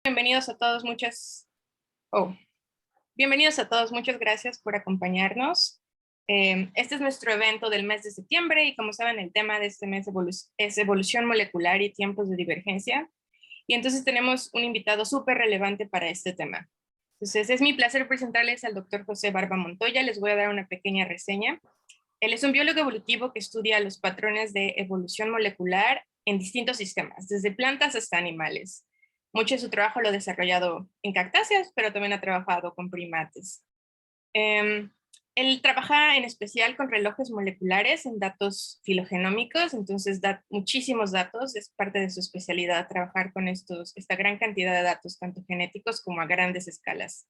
Bienvenidos a todos, oh, bienvenidos a todos, muchas gracias por acompañarnos. Este es nuestro evento del mes de septiembre y como saben el tema de este mes es evolución molecular y tiempos de divergencia. Y entonces tenemos un invitado súper relevante para este tema. Entonces es mi placer presentarles al doctor José Barba Montoya. Les voy a dar una pequeña reseña. Él es un biólogo evolutivo que estudia los patrones de evolución molecular en distintos sistemas, desde plantas hasta animales. Mucho de su trabajo lo ha desarrollado en cactáceas, pero también ha trabajado con primates. Él trabaja en especial con relojes moleculares en datos filogenómicos, entonces da muchísimos datos, es parte de su especialidad trabajar con esta gran cantidad de datos, tanto genéticos como a grandes escalas.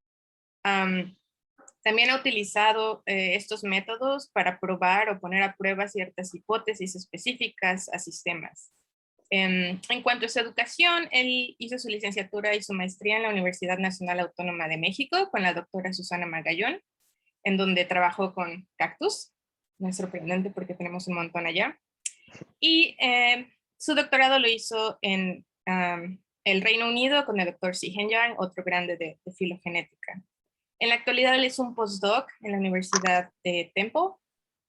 También ha utilizado estos métodos para probar o poner a prueba ciertas hipótesis específicas a sistemas. En cuanto a su educación, él hizo su licenciatura y su maestría en la Universidad Nacional Autónoma de México con la doctora Susana Magallón, en donde trabajó con cactus. No es sorprendente porque tenemos un montón allá. Y su doctorado lo hizo en el Reino Unido con el doctor Zihen Yang, otro grande de filogenética. En la actualidad él es un postdoc en la Universidad de Temple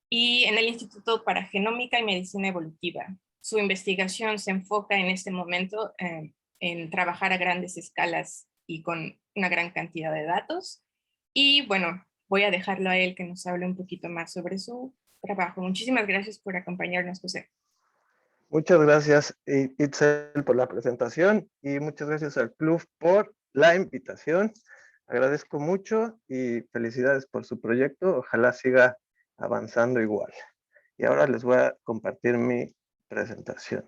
y en el Instituto para Genómica y Medicina Evolutiva. Su investigación se enfoca en este momento en trabajar a grandes escalas y con una gran cantidad de datos. Y bueno, voy a dejarlo a él que nos hable un poquito más sobre su trabajo. Muchísimas gracias por acompañarnos, José. Muchas gracias, Itzel, por la presentación y muchas gracias al club por la invitación. Agradezco mucho y felicidades por su proyecto. Ojalá siga avanzando igual. Y ahora les voy a compartir mi presentación.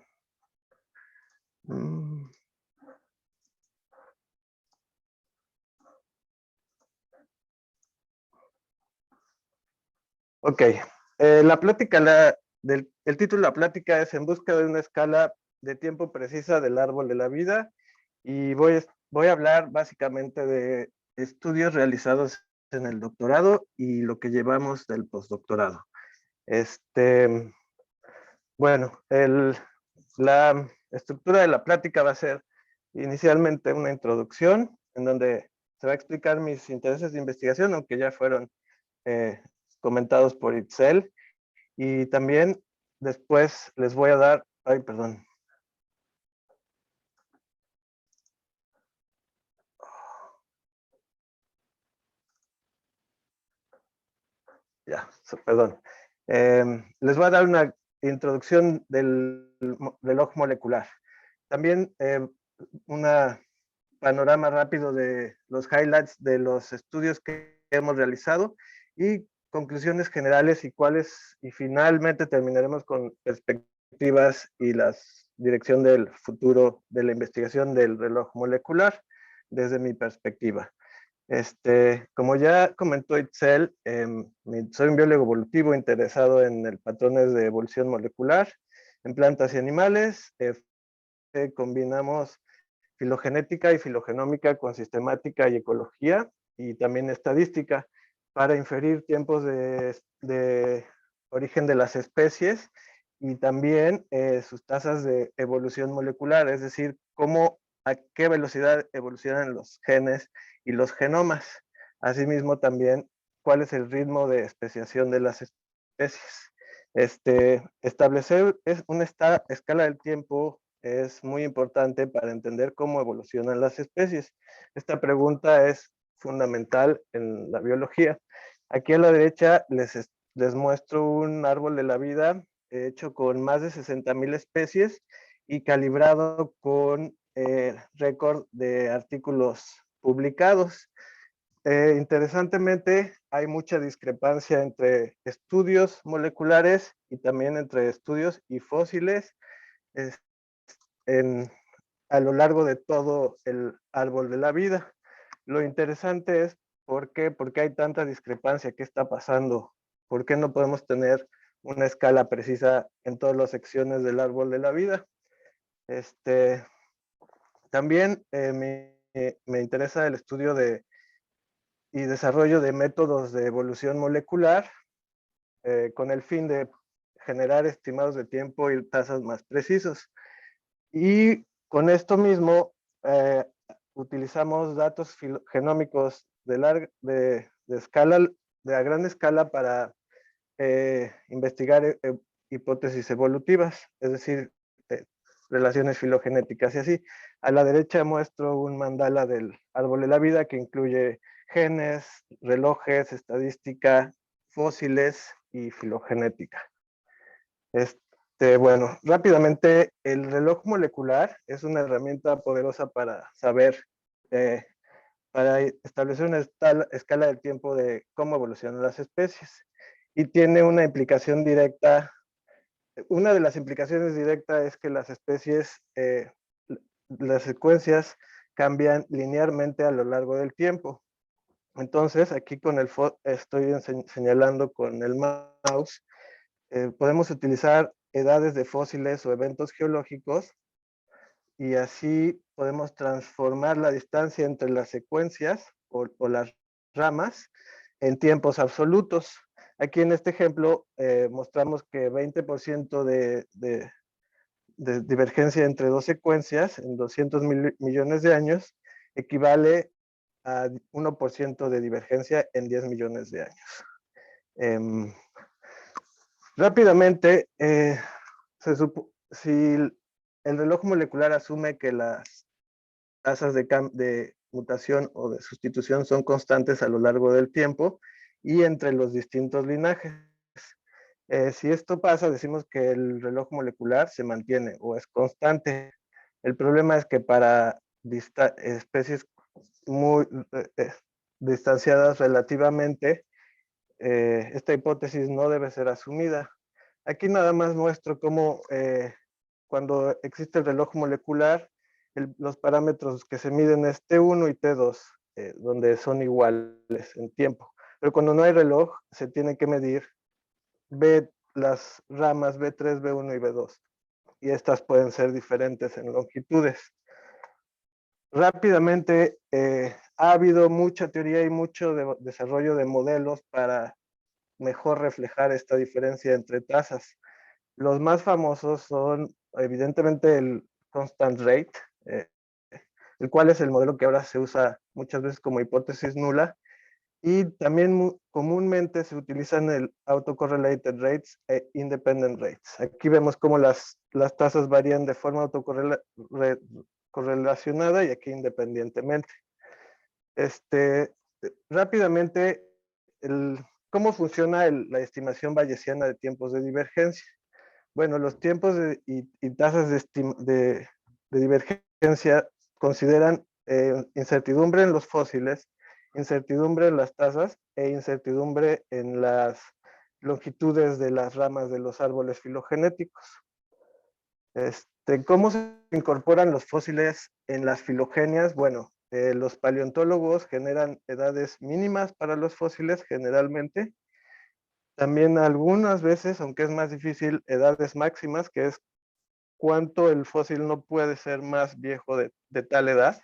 Ok, la plática, el título de la plática es En busca de una escala de tiempo precisa del árbol de la vida y voy a hablar básicamente de estudios realizados en el doctorado y lo que llevamos del postdoctorado. Bueno, la estructura de la plática va a ser inicialmente una introducción en donde se va a explicar mis intereses de investigación, aunque ya fueron comentados por Itzel. Y también después les voy a dar, perdón. Ya, perdón. Les voy a dar una introducción del reloj molecular. También un panorama rápido de los highlights de los estudios que hemos realizado y conclusiones generales y finalmente terminaremos con perspectivas y la dirección del futuro de la investigación del reloj molecular desde mi perspectiva. Como ya comentó Itzel, soy un biólogo evolutivo interesado en el patrones de evolución molecular en plantas y animales. Combinamos filogenética y filogenómica con sistemática y ecología y también estadística para inferir tiempos de origen de las especies y también sus tasas de evolución molecular, es decir, a qué velocidad evolucionan los genes y los genomas. Asimismo, también cuál es el ritmo de especiación de las especies. Establecer una escala del tiempo es muy importante para entender cómo evolucionan las especies. Esta pregunta es fundamental en la biología. Aquí a la derecha les muestro un árbol de la vida hecho con más de 60,000 especies y calibrado con récord de artículos publicados. Interesantemente, hay mucha discrepancia entre estudios moleculares y también entre estudios y fósiles a lo largo de todo el árbol de la vida. Lo interesante es ¿por qué hay tanta discrepancia? ¿Qué está pasando? ¿Por qué no podemos tener una escala precisa en todas las secciones del árbol de la vida? También me interesa el estudio y desarrollo de métodos de evolución molecular con el fin de generar estimados de tiempo y tasas más precisos. Y con esto mismo utilizamos datos genómicos de escala, de a gran escala para investigar hipótesis evolutivas, es decir, relaciones filogenéticas y así. A la derecha muestro un mandala del árbol de la vida que incluye genes, relojes, estadística, fósiles y filogenética. Bueno, rápidamente, el reloj molecular es una herramienta poderosa para saber, para establecer una escala del tiempo de cómo evolucionan las especies. Y tiene una implicación directa. Una de las implicaciones directas es que las especies, las secuencias cambian linealmente a lo largo del tiempo. Entonces, aquí con estoy señalando con el mouse, podemos utilizar edades de fósiles o eventos geológicos y así podemos transformar la distancia entre las secuencias o las ramas en tiempos absolutos. Aquí en este ejemplo mostramos que 20% de divergencia entre dos secuencias en 200 millones de años equivale a 1% de divergencia en 10 millones de años. Rápidamente, si el reloj molecular asume que las tasas de mutación o de sustitución son constantes a lo largo del tiempo y entre los distintos linajes. Si esto pasa, decimos que el reloj molecular se mantiene o es constante. El problema es que para especies muy distanciadas relativamente, esta hipótesis no debe ser asumida. Aquí nada más muestro cómo cuando existe el reloj molecular, los parámetros que se miden es T1 y T2, donde son iguales en tiempo. Pero cuando no hay reloj, se tiene que medir las ramas B3, B1 y B2. Y estas pueden ser diferentes en longitudes. Rápidamente, ha habido mucha teoría y mucho desarrollo de modelos para mejor reflejar esta diferencia entre tasas. Los más famosos son evidentemente el constant rate, el cual es el modelo que ahora se usa muchas veces como hipótesis nula, y también comúnmente se utilizan el autocorrelated rates e independent rates. Aquí vemos cómo las tasas varían de forma autocorrelacionada y aquí independientemente. Rápidamente, ¿cómo funciona la estimación bayesiana de tiempos de divergencia? Bueno, los tiempos y tasas de divergencia consideran incertidumbre en los fósiles, incertidumbre en las tasas e incertidumbre en las longitudes de las ramas de los árboles filogenéticos. ¿Cómo se incorporan los fósiles en las filogenias? Bueno, los paleontólogos generan edades mínimas para los fósiles generalmente. También algunas veces, aunque es más difícil, edades máximas, que es cuánto el fósil no puede ser más viejo de tal edad.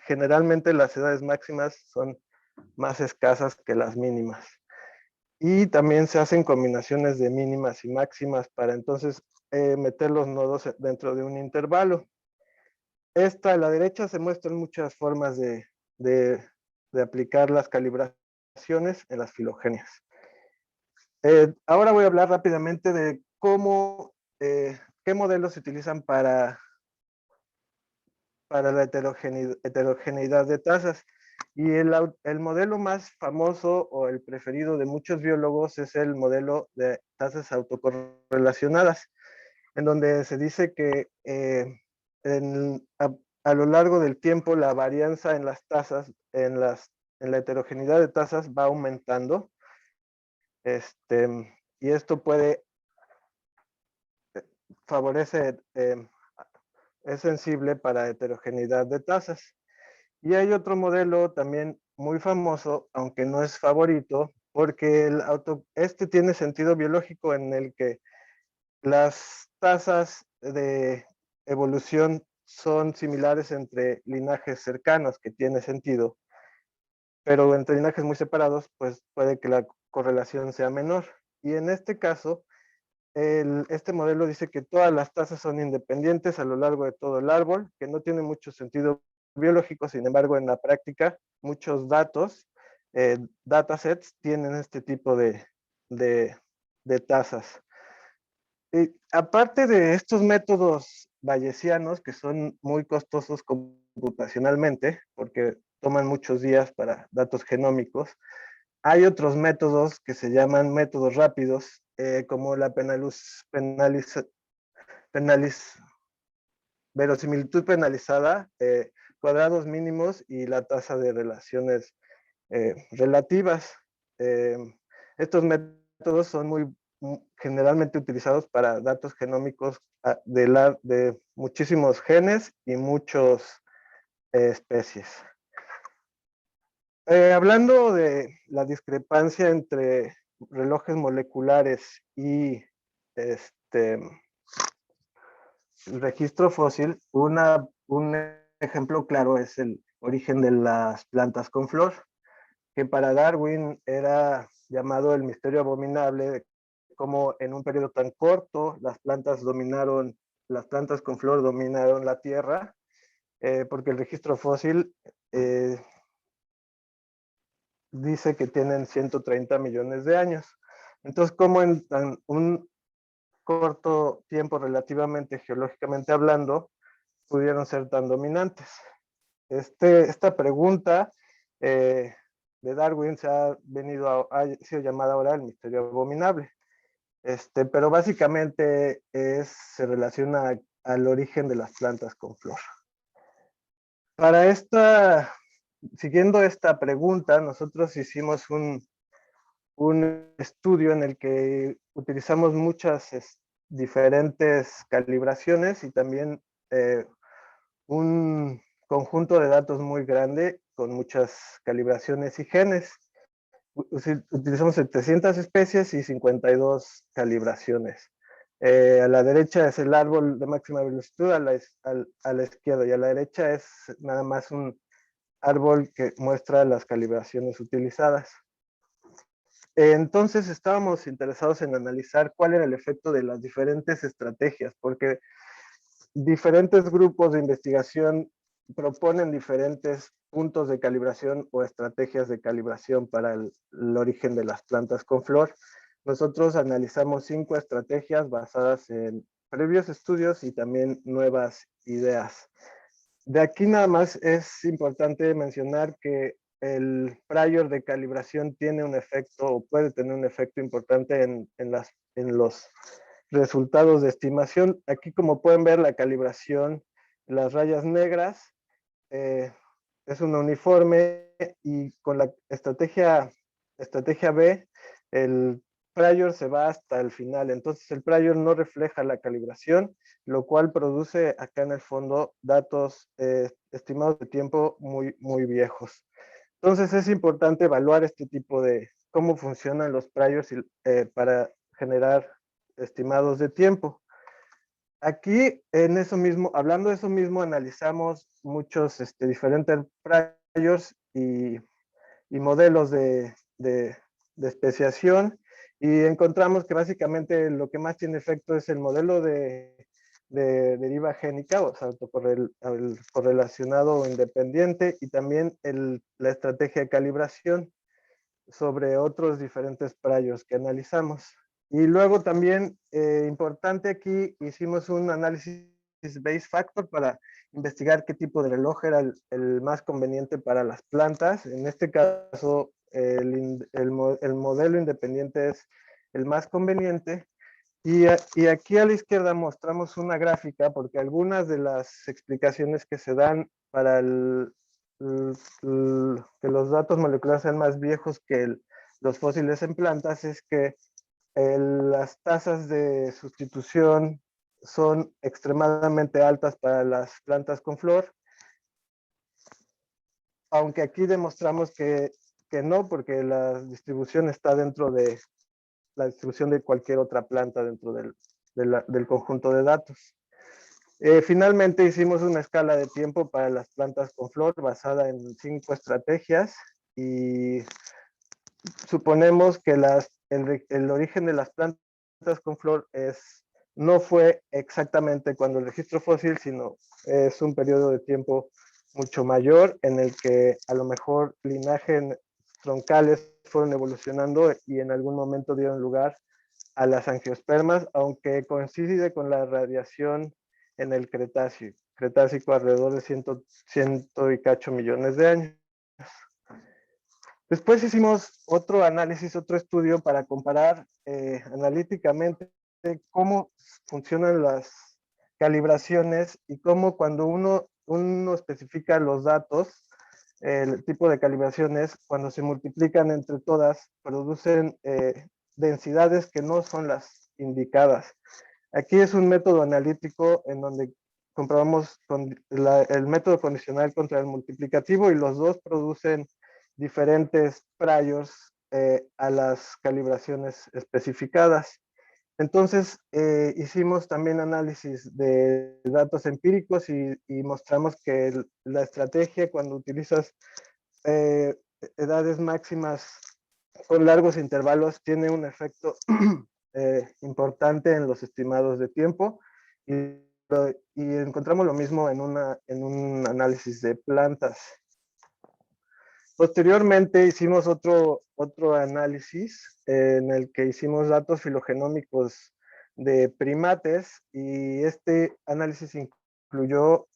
Generalmente las edades máximas son más escasas que las mínimas. Y también se hacen combinaciones de mínimas y máximas para entonces meter los nodos dentro de un intervalo. A la derecha se muestran muchas formas de aplicar las calibraciones en las filogenias. Ahora voy a hablar rápidamente de qué modelos se utilizan para la heterogeneidad de tasas. Y el modelo más famoso o el preferido de muchos biólogos es el modelo de tasas autocorrelacionadas, en donde se dice que a lo largo del tiempo la varianza en las tasas, en la heterogeneidad de tasas va aumentando. Y esto favorece, es sensible para heterogeneidad de tasas. Y hay otro modelo también muy famoso, aunque no es favorito, porque tiene sentido biológico en el que las tasas de evolución son similares entre linajes cercanos, que tiene sentido, pero entre linajes muy separados, pues puede que la correlación sea menor. Y en este caso, este modelo dice que todas las tasas son independientes a lo largo de todo el árbol, que no tiene mucho sentido biológico, sin embargo, en la práctica, muchos datos, datasets, tienen este tipo de tasas. Y aparte de estos métodos bayesianos, que son muy costosos computacionalmente, porque toman muchos días para datos genómicos, hay otros métodos que se llaman métodos rápidos, como la verosimilitud penalizada, cuadrados mínimos y la tasa de relaciones relativas. Eh, Estos métodos son generalmente utilizados para datos genómicos de muchísimos genes y muchas especies. Hablando de la discrepancia entre relojes moleculares y el registro fósil, un ejemplo claro es el origen de las plantas con flor, que para Darwin era llamado el misterio abominable de cómo en un periodo tan corto las plantas con flor dominaron la Tierra, porque el registro fósil dice que tienen 130 millones de años. Entonces, ¿cómo en un corto tiempo relativamente geológicamente hablando pudieron ser tan dominantes? Esta pregunta de Darwin ha sido llamada ahora el misterio abominable. Pero básicamente se relaciona al origen de las plantas con flor. Siguiendo esta pregunta, nosotros hicimos un estudio en el que utilizamos muchas diferentes calibraciones y también un conjunto de datos muy grande con muchas calibraciones y genes. Utilizamos 700 especies y 52 calibraciones. A la derecha es el árbol de máxima velocidad, a la izquierda, y a la derecha es nada más un árbol que muestra las calibraciones utilizadas. Entonces estábamos interesados en analizar cuál era el efecto de las diferentes estrategias, porque diferentes grupos de investigación proponen diferentes puntos de calibración o estrategias de calibración para el origen de las plantas con flor. Nosotros analizamos 5 estrategias basadas en previos estudios y también nuevas ideas. De aquí nada más es importante mencionar que el prior de calibración tiene un efecto o puede tener un efecto importante en los resultados de estimación. Aquí, como pueden ver, la calibración, las rayas negras, es un uniforme, y con la estrategia B, el prior se va hasta el final. Entonces el prior no refleja la calibración, lo cual produce acá en el fondo datos estimados de tiempo muy, muy viejos. Entonces es importante evaluar este tipo de cómo funcionan los priors para generar estimados de tiempo. Aquí, hablando de eso mismo, analizamos muchos diferentes priors y modelos de especiación, y encontramos que básicamente lo que más tiene efecto es el modelo de deriva génica, o sea, correlacionado o independiente, y también la estrategia de calibración sobre otros diferentes priors que analizamos. Y luego también, importante aquí, hicimos un análisis base factor para investigar qué tipo de reloj era el más conveniente para las plantas. En este caso, el modelo independiente es el más conveniente. Y aquí a la izquierda mostramos una gráfica, porque algunas de las explicaciones que se dan para que los datos moleculares sean más viejos que los fósiles en plantas es que las tasas de sustitución son extremadamente altas para las plantas con flor, aunque aquí demostramos que no, porque la distribución está dentro de la distribución de cualquier otra planta dentro del conjunto de datos. Finalmente hicimos una escala de tiempo para las plantas con flor basada en 5 estrategias, y suponemos que el origen de las plantas con flor no fue exactamente cuando el registro fósil, sino es un periodo de tiempo mucho mayor en el que a lo mejor linajes troncales fueron evolucionando y en algún momento dieron lugar a las angiospermas, aunque coincide con la radiación en el Cretácico alrededor de ciento y cacho millones de años. Después hicimos otro análisis, otro estudio para comparar analíticamente cómo funcionan las calibraciones y cómo cuando uno especifica los datos, el tipo de calibraciones, cuando se multiplican entre todas, producen densidades que no son las indicadas. Aquí es un método analítico en donde comprobamos el método condicional contra el multiplicativo y los dos producen diferentes priors a las calibraciones especificadas. Entonces, hicimos también análisis de datos empíricos y mostramos que la estrategia cuando utilizas edades máximas con largos intervalos tiene un efecto importante en los estimados de tiempo y encontramos lo mismo en un análisis de plantas. Posteriormente hicimos otro análisis en el que hicimos datos filogenómicos de primates y este análisis incluyó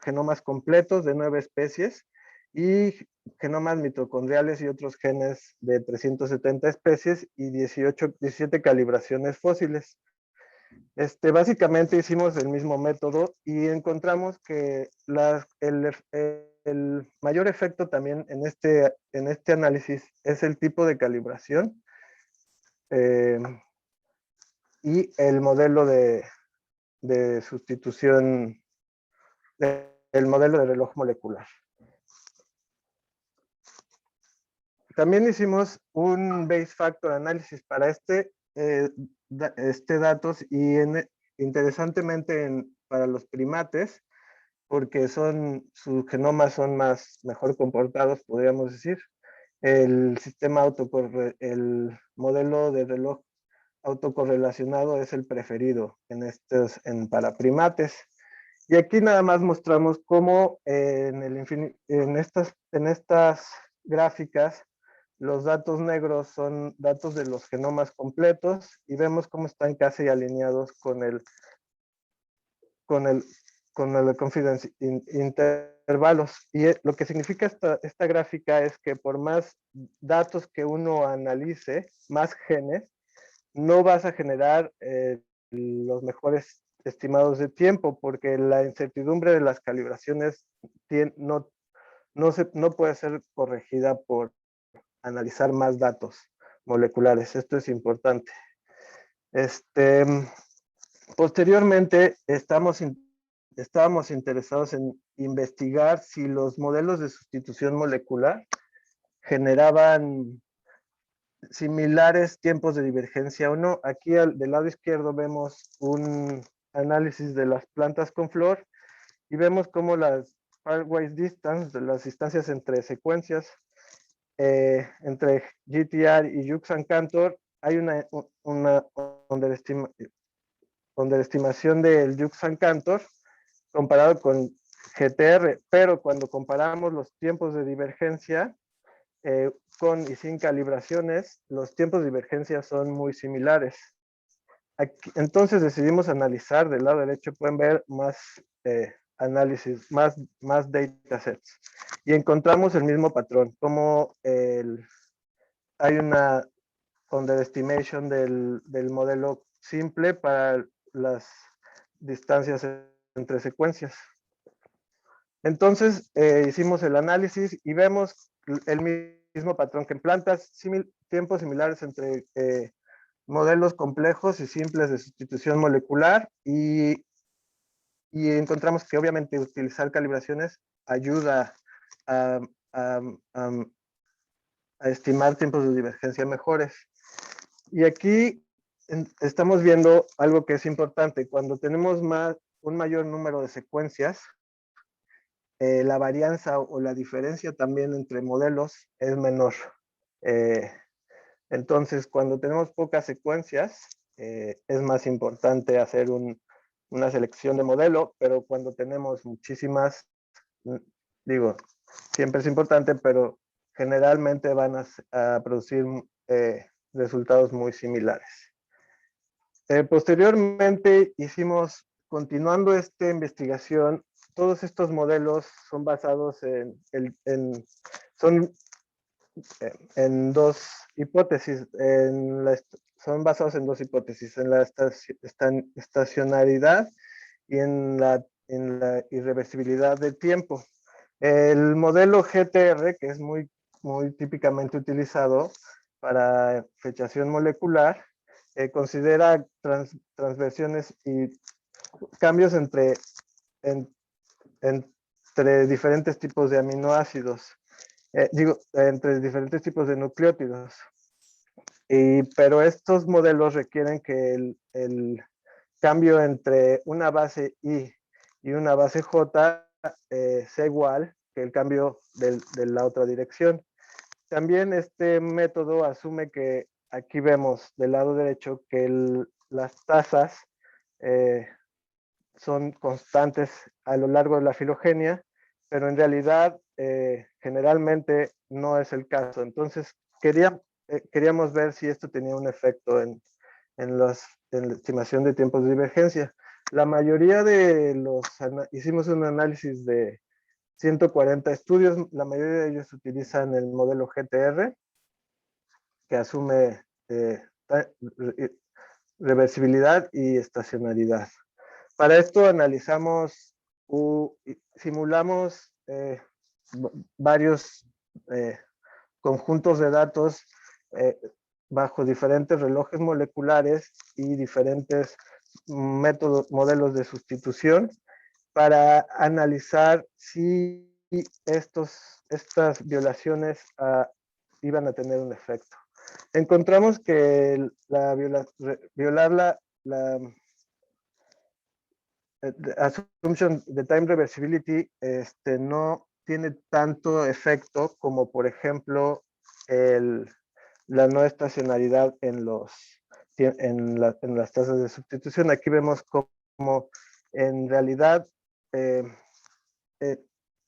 genomas completos de 9 especies y genomas mitocondriales y otros genes de 370 especies y 17 calibraciones fósiles. Básicamente hicimos el mismo método y encontramos que el mayor efecto también en este análisis es el tipo de calibración y el modelo de sustitución, el modelo de reloj molecular. También hicimos un base factor análisis para datos y interesantemente para los primates, porque sus genomas son mejor comportados, podríamos decir. El modelo de reloj autocorrelacionado es el preferido para primates. Y aquí nada más mostramos cómo en estas gráficas los datos negros son datos de los genomas completos y vemos cómo están casi alineados con el confidence intervalos. Y lo que significa esta gráfica es que por más datos que uno analice, más genes, no vas a generar los mejores estimados de tiempo, porque la incertidumbre de las calibraciones no puede ser corregida por analizar más datos moleculares. Esto es importante. Posteriormente, estábamos interesados en investigar si los modelos de sustitución molecular generaban similares tiempos de divergencia o no. Aquí del lado izquierdo vemos un análisis de las plantas con flor y vemos cómo las pairwise distance, de las distancias entre secuencias, entre GTR y Yuxan Cantor, hay una underestimación del Yuxan Cantor comparado con GTR, pero cuando comparamos los tiempos de divergencia con y sin calibraciones, los tiempos de divergencia son muy similares. Entonces decidimos analizar del lado derecho, pueden ver más análisis, más datasets. Y encontramos el mismo patrón, como hay una underestimation del modelo simple para las distancias entre secuencias. Entonces hicimos el análisis y vemos el mismo patrón que en plantas, tiempos similares entre modelos complejos y simples de sustitución molecular y encontramos que obviamente utilizar calibraciones ayuda a estimar tiempos de divergencia mejores. Y aquí estamos viendo algo que es importante. Cuando tenemos un mayor número de secuencias, la varianza o la diferencia también entre modelos es menor. Entonces, cuando tenemos pocas secuencias, es más importante hacer una selección de modelo, pero cuando tenemos muchísimas, digo, siempre es importante, pero generalmente van a producir resultados muy similares. Posteriormente continuando esta investigación, todos estos modelos son basados en dos hipótesis, son basados en dos hipótesis, en la estacionalidad y en la irreversibilidad del tiempo. El modelo GTR, que es muy típicamente utilizado para fechación molecular, considera transversiones y cambios entre diferentes tipos de aminoácidos, entre diferentes tipos de nucleótidos. Pero estos modelos requieren que el cambio entre una base I y una base J sea igual que el cambio de la otra dirección. También este método asume que aquí vemos del lado derecho que las tasas son constantes a lo largo de la filogenia, pero en realidad generalmente no es el caso. Entonces queríamos ver si esto tenía un efecto en la estimación de tiempos de divergencia. La mayoría de hicimos un análisis de 140 estudios, la mayoría de ellos utilizan el modelo GTR, que asume reversibilidad y estacionalidad. Para esto simulamos varios conjuntos de datos bajo diferentes relojes moleculares y diferentes modelos de sustitución para analizar si estas violaciones iban a tener un efecto. Encontramos que violar la assumption de time reversibility no tiene tanto efecto como, por ejemplo, la no estacionalidad en las tasas de sustitución. Aquí vemos cómo en realidad en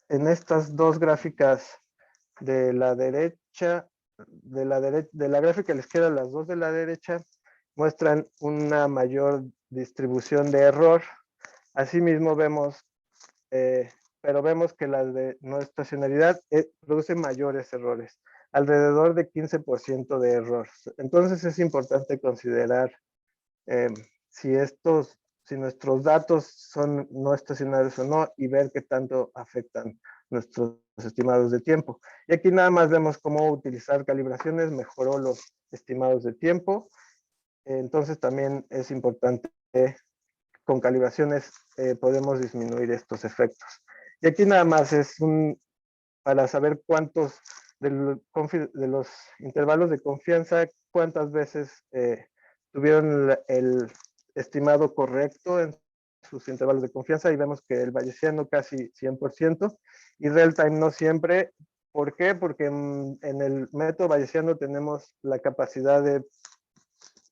estas dos gráficas de la derecha, de la gráfica a la izquierda, las dos de la derecha muestran una mayor distribución de error. Asimismo vemos, pero vemos que las de no estacionalidad producen mayores errores, alrededor de 15% de error. Entonces es importante considerar si nuestros datos son no estacionarios o no y ver qué tanto afectan nuestros estimados de tiempo. Y aquí nada más vemos cómo utilizar calibraciones, mejoró los estimados de tiempo. Entonces también es importante, con calibraciones podemos disminuir estos efectos. Y aquí nada más es para saber cuántos de los intervalos de confianza, cuántas veces tuvieron el estimado correcto en sus intervalos de confianza, y vemos que el bayesiano casi 100% y real time no siempre. ¿Por qué? Porque en el método bayesiano tenemos la capacidad de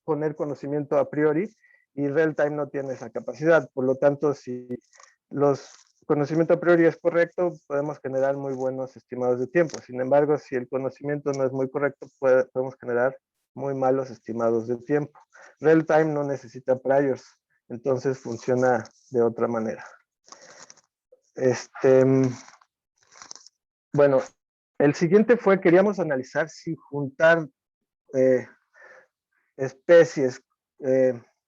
poner conocimiento a priori y real time no tiene esa capacidad. Por lo tanto, si los conocimiento a priori es correcto, podemos generar muy buenos estimados de tiempo. Sin embargo, si el conocimiento no es muy correcto, podemos generar muy malos estimados de tiempo. Real time no necesita priors, entonces funciona de otra manera. Bueno, el siguiente queríamos analizar si juntar especies,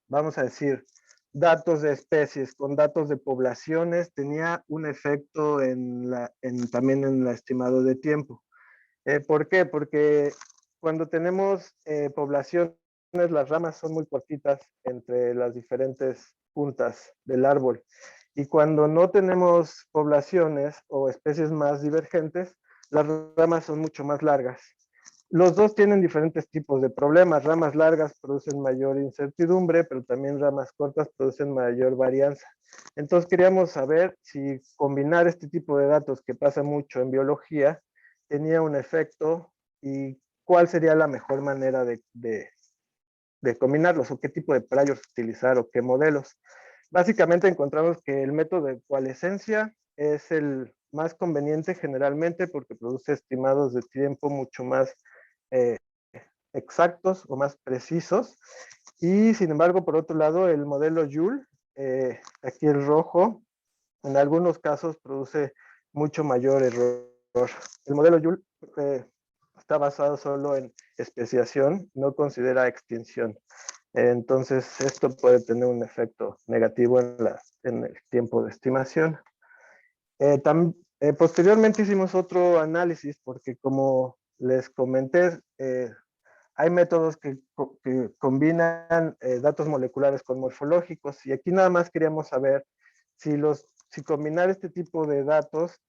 vamos a decir, datos de especies con datos de poblaciones, tenía un efecto también en el estimado de tiempo. ¿Por qué? Porque cuando tenemos poblaciones, las ramas son muy cortitas entre las diferentes puntas del árbol. Y cuando no tenemos poblaciones o especies más divergentes, las ramas son mucho más largas. Los dos tienen diferentes tipos de problemas. Ramas largas producen mayor incertidumbre, pero también ramas cortas producen mayor varianza. Entonces queríamos saber si combinar este tipo de datos, que pasa mucho en biología, tenía un efecto y cuál sería la mejor manera de combinarlos o qué tipo de players utilizar o qué modelos. Básicamente encontramos que el método de coalescencia es el más conveniente generalmente porque produce estimados de tiempo mucho más eh, exactos o más precisos. Y sin embargo, por otro lado, el modelo Joule, aquí el rojo, en algunos casos produce mucho mayor error. El modelo Joule está basado solo en especiación, no considera extinción. Entonces, esto puede tener un efecto negativo en el tiempo de estimación. Posteriormente hicimos otro análisis porque, como les comenté, hay métodos que combinan datos moleculares con morfológicos, y aquí nada más queríamos saber si combinar este tipo de datos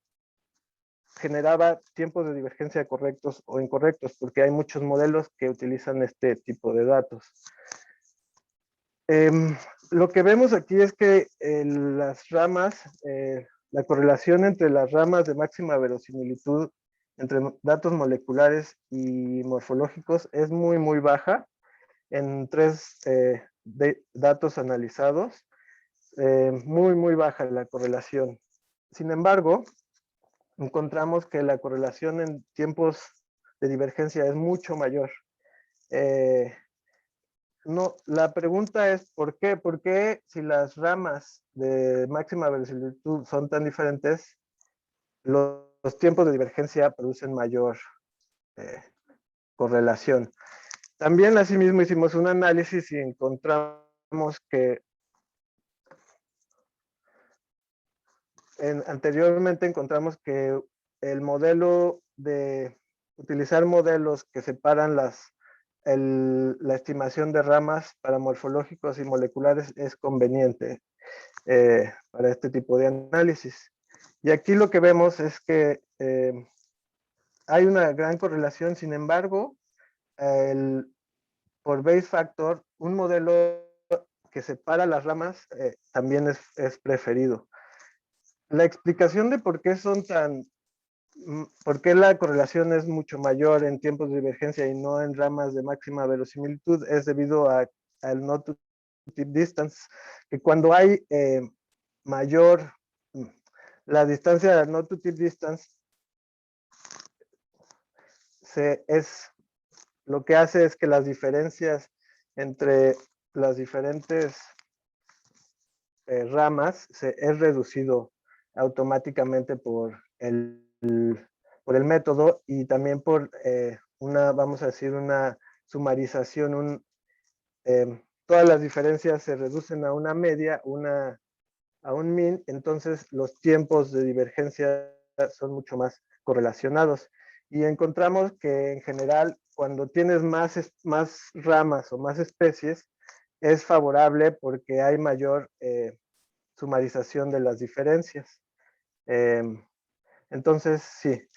generaba tiempos de divergencia correctos o incorrectos, porque hay muchos modelos que utilizan este tipo de datos. Lo que vemos aquí es que las ramas, la correlación entre las ramas de máxima verosimilitud entre datos moleculares y morfológicos es muy, muy baja en 3 datos analizados. Muy, muy baja la correlación. Sin embargo, encontramos que la correlación en tiempos de divergencia es mucho mayor. No, la pregunta es ¿por qué? ¿Por qué si las ramas de máxima verosimilitud son tan diferentes, los tiempos de divergencia producen mayor correlación? También asimismo hicimos un análisis y encontramos que anteriormente encontramos que el modelo de utilizar modelos que separan la estimación de ramas para morfológicos y moleculares es conveniente para este tipo de análisis. Y aquí lo que vemos es que hay una gran correlación. Sin embargo, por base factor, un modelo que separa las ramas también es preferido. La explicación de por qué por qué la correlación es mucho mayor en tiempos de divergencia y no en ramas de máxima verosimilitud es debido al not to tip distance, que cuando hay mayor, la distancia del not to tip distance lo que hace es que las diferencias entre las diferentes ramas es reducido automáticamente por el método, y también por vamos a decir, una sumarización. Todas las diferencias se reducen a una media, a un min, entonces los tiempos de divergencia son mucho más correlacionados. Y encontramos que en general, cuando tienes más ramas o más especies, es favorable porque hay mayor sumarización de las diferencias. Entonces, sí,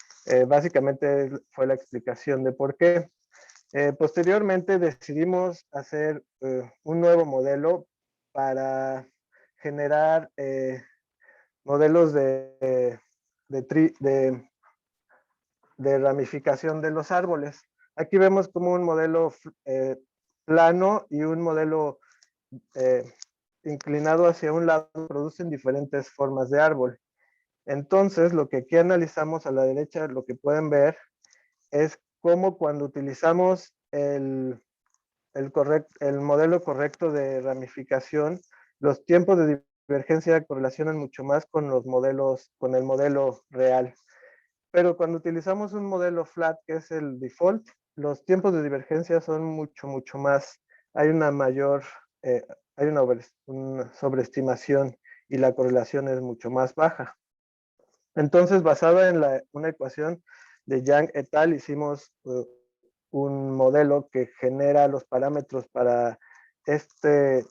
básicamente fue la explicación de por qué. Posteriormente decidimos hacer un nuevo modelo para generar modelos de ramificación de los árboles. Aquí vemos como un modelo plano y un modelo inclinado hacia un lado producen diferentes formas de árbol. Entonces, lo que aquí analizamos a la derecha, lo que pueden ver es cómo cuando utilizamos el modelo correcto de ramificación, los tiempos de divergencia correlacionan mucho más con con el modelo real. Pero cuando utilizamos un modelo flat, que es el default, los tiempos de divergencia son mucho, mucho más. Hay una mayor, hay una sobreestimación y la correlación es mucho más baja. Entonces, basada en una ecuación de Yang et al., hicimos un modelo que genera los parámetros para este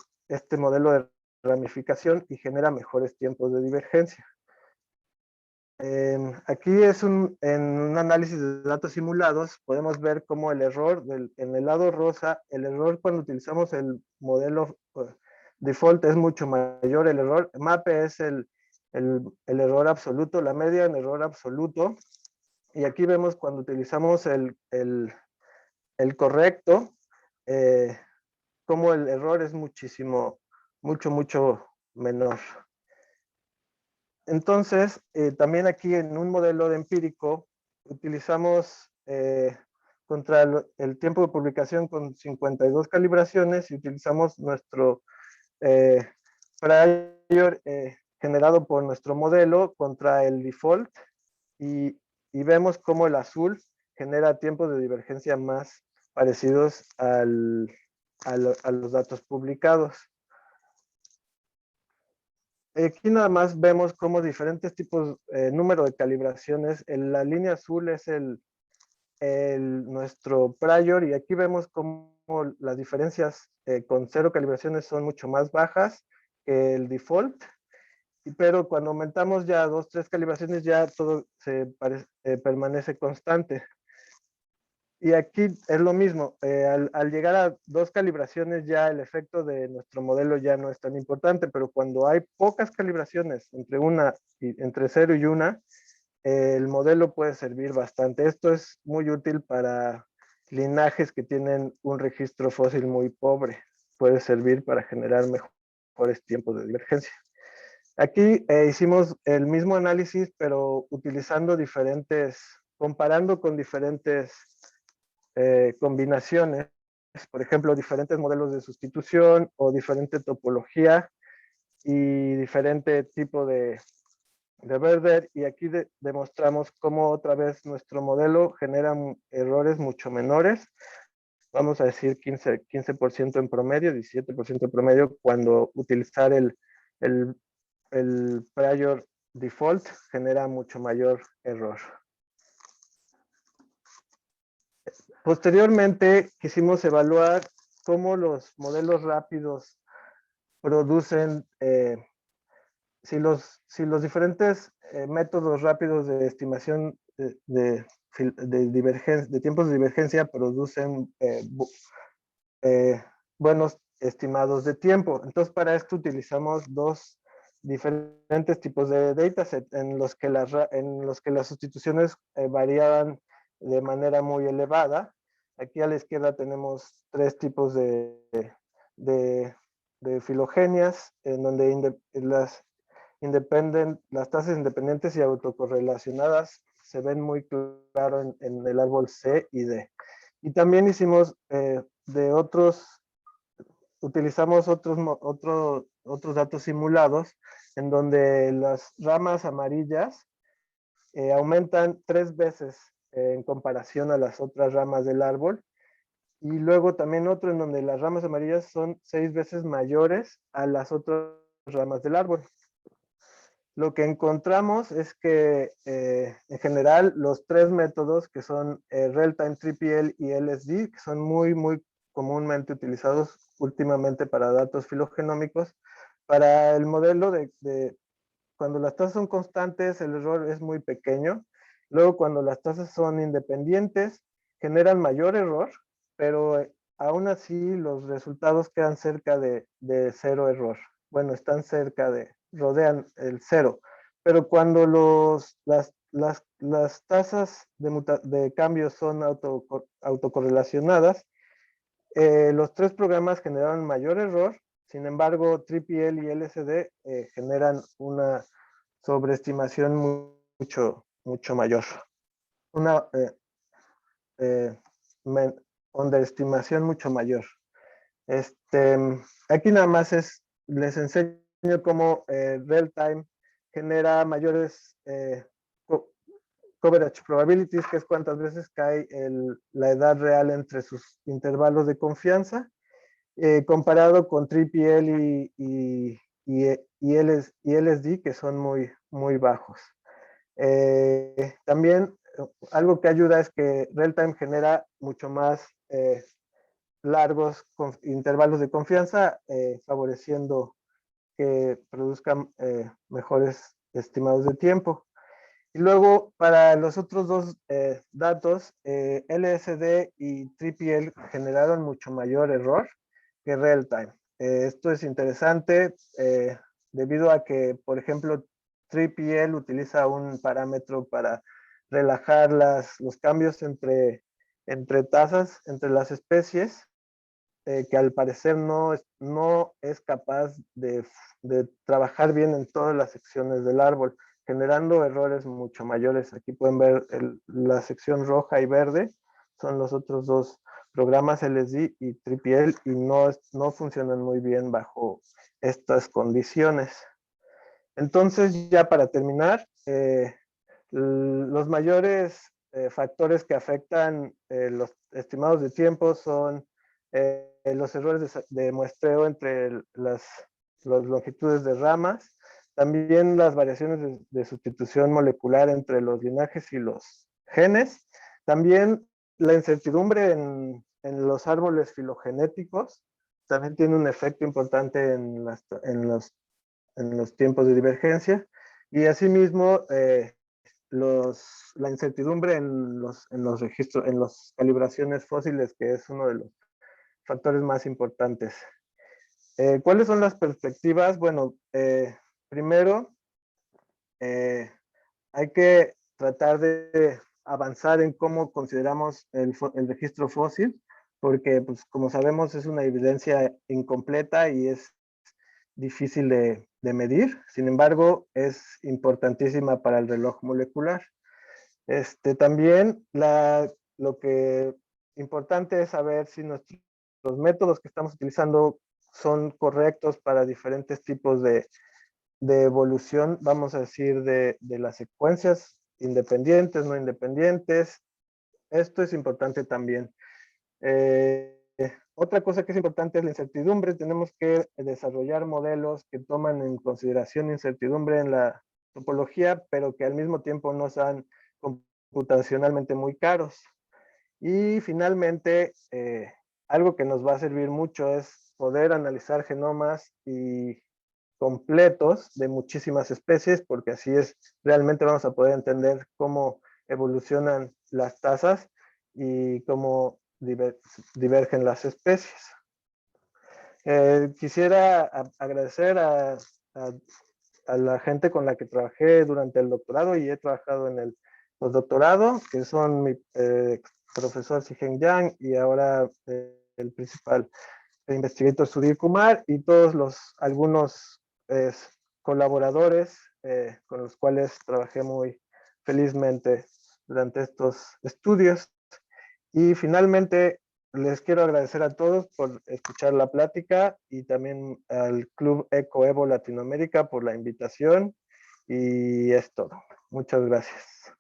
modelo de ramificación y genera mejores tiempos de divergencia. Aquí en un análisis de datos simulados, podemos ver cómo el error en el lado rosa, el error cuando utilizamos el modelo default es mucho mayor. El error MAPE es el error absoluto, la media en error absoluto. Y aquí vemos cuando utilizamos el correcto, como el error es mucho menor. Entonces, también aquí en un modelo de empírico utilizamos contra el tiempo de publicación con 52 calibraciones y utilizamos nuestro prior generado por nuestro modelo contra el default y vemos cómo el azul genera tiempos de divergencia más parecidos a los datos publicados. Aquí nada más vemos como diferentes tipos, número de calibraciones. La línea azul es nuestro prior y aquí vemos cómo las diferencias con 0 calibraciones son mucho más bajas que el default, pero cuando aumentamos ya 2, 3 calibraciones ya todo permanece constante. Y aquí es lo mismo, al llegar a 2 calibraciones ya el efecto de nuestro modelo ya no es tan importante, pero cuando hay pocas calibraciones entre 0 y 1, el modelo puede servir bastante. Esto es muy útil para linajes que tienen un registro fósil muy pobre. Puede servir para generar mejores tiempos de divergencia. Aquí hicimos el mismo análisis, pero utilizando comparando con diferentes combinaciones, por ejemplo, diferentes modelos de sustitución o diferente topología y diferente tipo de Berber, y aquí demostramos cómo otra vez nuestro modelo genera errores mucho menores, vamos a decir 15% en promedio, 17% en promedio, cuando utilizar el prior default genera mucho mayor error. Posteriormente quisimos evaluar cómo los modelos rápidos producen, si los diferentes métodos rápidos de estimación de tiempos de divergencia producen buenos estimados de tiempo. Entonces, para esto utilizamos dos diferentes tipos de dataset en los que las sustituciones variaban de manera muy elevada. Aquí a la izquierda tenemos 3 tipos de filogenias, en donde las tasas independientes y autocorrelacionadas se ven muy claro en el árbol C y D. Y también hicimos utilizamos otros datos simulados en donde las ramas amarillas aumentan 3 veces en comparación a las otras ramas del árbol. Y luego también otro en donde las ramas amarillas son 6 veces mayores a las otras ramas del árbol. Lo que encontramos es que en general los 3 métodos que son Realtime, TripL y LSD, que son muy comúnmente utilizados últimamente para datos filogenómicos, para el modelo cuando las tasas son constantes el error es muy pequeño. Luego cuando las tasas son independientes generan mayor error, pero aún así los resultados quedan cerca de 0 error. Bueno, están rodean el 0. Pero cuando las tasas de cambio son autocorrelacionadas, los 3 programas generaron mayor error. Sin embargo, TripL y LSD generan una sobreestimación mucho mayor. Una underestimación mucho mayor. Aquí nada más les enseño cómo real-time genera mayores coverage probabilities, que es cuántas veces cae la edad real entre sus intervalos de confianza, comparado con TripL y LSD, que son muy bajos. También algo que ayuda es que real-time genera mucho más largos intervalos de confianza, favoreciendo que produzcan mejores estimados de tiempo. Y luego, para los otros dos datos, LSD y TripL generaron mucho mayor error que Realtime. Esto es interesante debido a que, por ejemplo, TripL utiliza un parámetro para relajar los cambios entre entre tasas, entre las especies, que al parecer no es capaz de trabajar bien en todas las secciones del árbol, generando errores mucho mayores. Aquí pueden ver la sección roja y verde, son los otros dos programas LSD y TRPL, y no funcionan muy bien bajo estas condiciones. Entonces, ya para terminar, los mayores factores que afectan los estimados de tiempo son los errores de muestreo entre las longitudes de ramas, también las variaciones de sustitución molecular entre los linajes y los genes, también la incertidumbre en los árboles filogenéticos, también tiene un efecto importante en los tiempos de divergencia, y asimismo la incertidumbre en los registros, en las calibraciones fósiles, que es uno de los factores más importantes. ¿Cuáles son las perspectivas? Bueno, primero, hay que tratar de avanzar en cómo consideramos el registro fósil, porque, pues, como sabemos, es una evidencia incompleta y es difícil de medir. Sin embargo, es importantísima para el reloj molecular. También lo que importante es saber si los métodos que estamos utilizando son correctos para diferentes tipos de evolución, vamos a decir, de las secuencias independientes, no independientes. Esto es importante también. Otra cosa que es importante es la incertidumbre. Tenemos que desarrollar modelos que toman en consideración incertidumbre en la topología, pero que al mismo tiempo no sean computacionalmente muy caros. Y finalmente, algo que nos va a servir mucho es poder analizar genomas y completos de muchísimas especies, porque así es, realmente vamos a poder entender cómo evolucionan las tasas y cómo divergen las especies. Quisiera agradecer a la gente con la que trabajé durante el doctorado y he trabajado en el postdoctorado, que son mi profesor Sigen Yang y ahora el principal investigador Sudhir Kumar, y todos algunos colaboradores con los cuales trabajé muy felizmente durante estos estudios. Y finalmente, les quiero agradecer a todos por escuchar la plática y también al Club EcoEvo Latinoamérica por la invitación. Y es todo. Muchas gracias.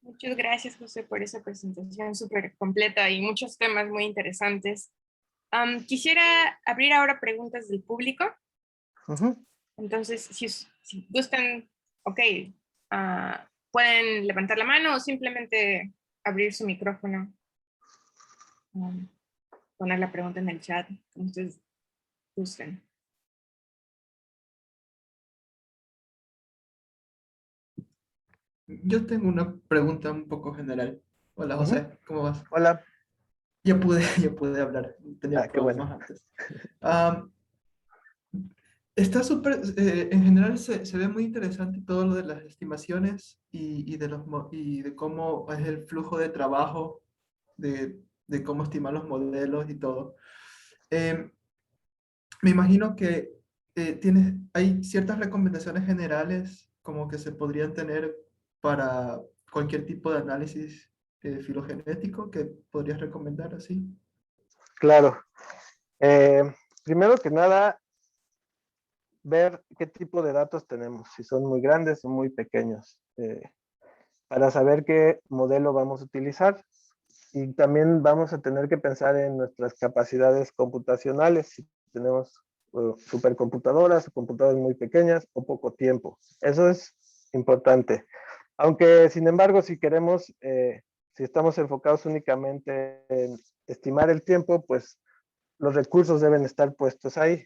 Muchas gracias, José, por esa presentación súper completa y muchos temas muy interesantes. Quisiera abrir ahora preguntas del público. Entonces, si gustan, ok, pueden levantar la mano o simplemente abrir su micrófono, poner la pregunta en el chat, como ustedes gusten. Yo tengo una pregunta un poco general. Hola, José, ¿cómo vas? Hola. Ya pude hablar, tenía Qué bueno. problemas antes. Está súper, en general se ve muy interesante todo lo de las estimaciones y de cómo es el flujo de trabajo, de cómo estimar los modelos y todo. Me imagino que hay ciertas recomendaciones generales como que se podrían tener para cualquier tipo de análisis filogenético que podrías recomendar así. Claro. Primero que nada, ver qué tipo de datos tenemos, si son muy grandes o muy pequeños, para saber qué modelo vamos a utilizar. Y también vamos a tener que pensar en nuestras capacidades computacionales, si tenemos supercomputadoras o computadoras muy pequeñas o poco tiempo. Eso es importante. Aunque, sin embargo, si queremos, si estamos enfocados únicamente en estimar el tiempo, pues los recursos deben estar puestos ahí.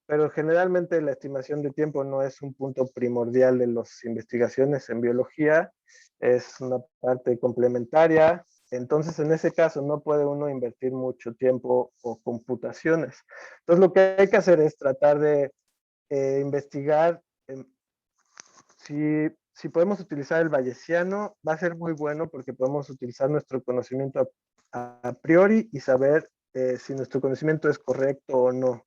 Pero generalmente la estimación de tiempo no es un punto primordial de las investigaciones en biología, es una parte complementaria. Entonces, en ese caso, no puede uno invertir mucho tiempo o computaciones. Entonces, lo que hay que hacer es tratar de investigar si si podemos utilizar el bayesiano, va a ser muy bueno porque podemos utilizar nuestro conocimiento a priori y saber si nuestro conocimiento es correcto o no.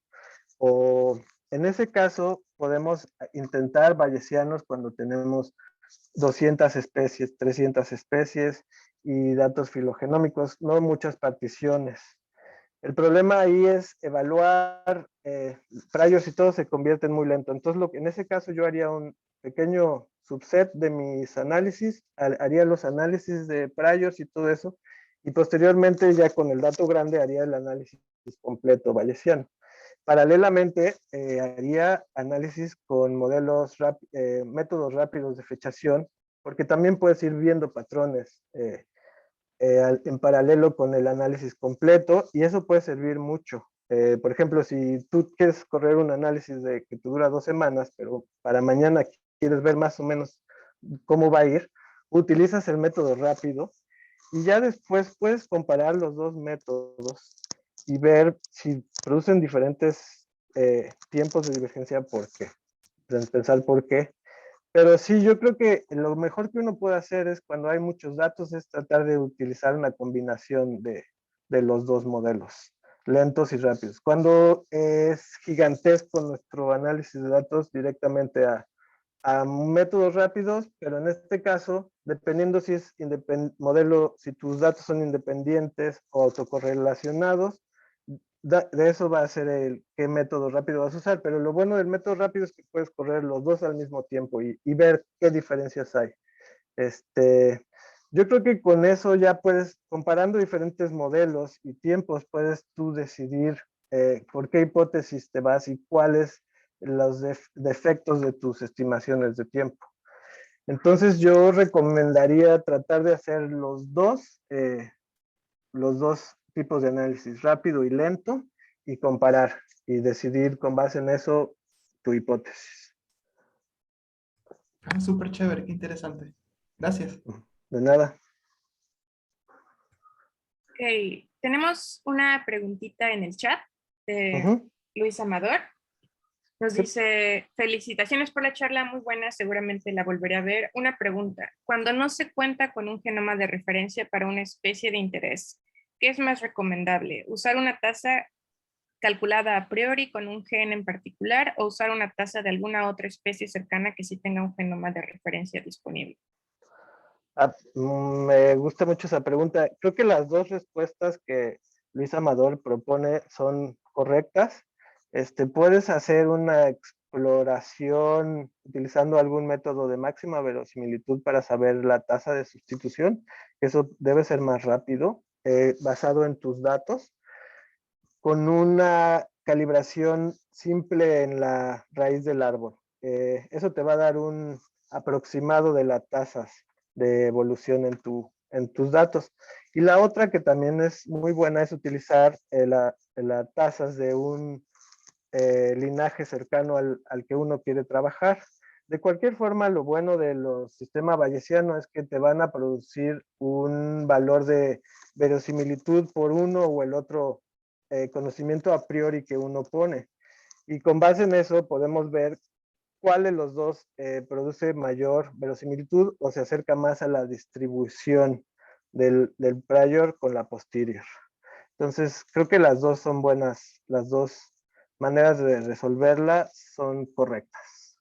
O en ese caso, podemos intentar bayesianos cuando tenemos 200 especies, 300 especies y datos filogenómicos, no muchas particiones. El problema ahí es evaluar priors y todo se convierte en muy lento. Entonces, en ese caso yo haría un pequeño subset de mis análisis, haría los análisis de priors y todo eso, y posteriormente ya con el dato grande haría el análisis completo bayesiano. Paralelamente, haría análisis con métodos rápidos de fechación, porque también puedes ir viendo patrones en paralelo con el análisis completo, y eso puede servir mucho. Por ejemplo, si tú quieres correr un análisis que te dura 2 semanas, pero para mañana quieres ver más o menos cómo va a ir, utilizas el método rápido y ya después puedes comparar los dos métodos y ver si producen diferentes tiempos de divergencia, por qué. Pensar por qué. Pero sí, yo creo que lo mejor que uno puede hacer es cuando hay muchos datos es tratar de utilizar una combinación de los dos modelos, lentos y rápidos. Cuando es gigantesco nuestro análisis de datos, directamente a métodos rápidos, pero en este caso, dependiendo si es modelo, si tus datos son independientes o autocorrelacionados, de eso va a ser qué método rápido vas a usar, pero lo bueno del método rápido es que puedes correr los dos al mismo tiempo y ver qué diferencias hay. Yo creo que con eso ya puedes, comparando diferentes modelos y tiempos, puedes tú decidir por qué hipótesis te vas y cuáles los defectos de tus estimaciones de tiempo. Entonces yo recomendaría tratar de hacer los dos tipos de análisis, rápido y lento, y comparar y decidir con base en eso tu hipótesis. Ah, súper chévere, qué interesante. Gracias. De nada. Ok, tenemos una preguntita en el chat de Luis Amador. Nos dice, felicitaciones por la charla, muy buena, seguramente la volveré a ver. Una pregunta, cuando no se cuenta con un genoma de referencia para una especie de interés, ¿qué es más recomendable? ¿Usar una tasa calculada a priori con un gen en particular o usar una tasa de alguna otra especie cercana que sí tenga un genoma de referencia disponible? Me gusta mucho esa pregunta. Creo que las dos respuestas que Luis Amador propone son correctas. Puedes hacer una exploración utilizando algún método de máxima verosimilitud para saber la tasa de sustitución. Eso debe ser más rápido, basado en tus datos, con una calibración simple en la raíz del árbol. Eso te va a dar un aproximado de las tasas de evolución en tus datos. Y la otra que también es muy buena es utilizar las tasas de un linaje cercano al que uno quiere trabajar. De cualquier forma, lo bueno de los sistemas bayesianos es que te van a producir un valor de verosimilitud por uno o el otro conocimiento a priori que uno pone. Y con base en eso podemos ver cuál de los dos produce mayor verosimilitud o se acerca más a la distribución del prior con la posterior. Entonces, creo que las dos son buenas, las dos maneras de resolverla son correctas.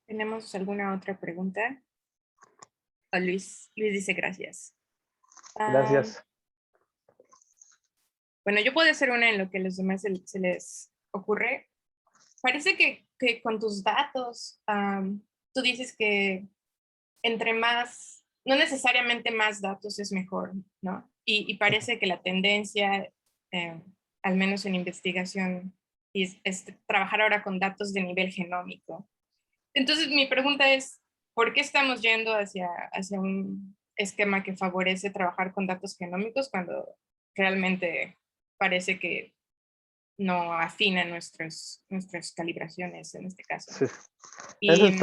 ¿Tenemos alguna otra pregunta? Oh, Luis dice gracias. Gracias. Bueno, yo puedo hacer una en lo que a los demás se les ocurre. Parece que con tus datos, tú dices que entre más, no necesariamente más datos es mejor, ¿no? Y parece que la tendencia, al menos en investigación, es trabajar ahora con datos de nivel genómico. Entonces, mi pregunta es, ¿por qué estamos yendo hacia un esquema que favorece trabajar con datos genómicos cuando realmente parece que no afina nuestras calibraciones en este caso? Sí. Y,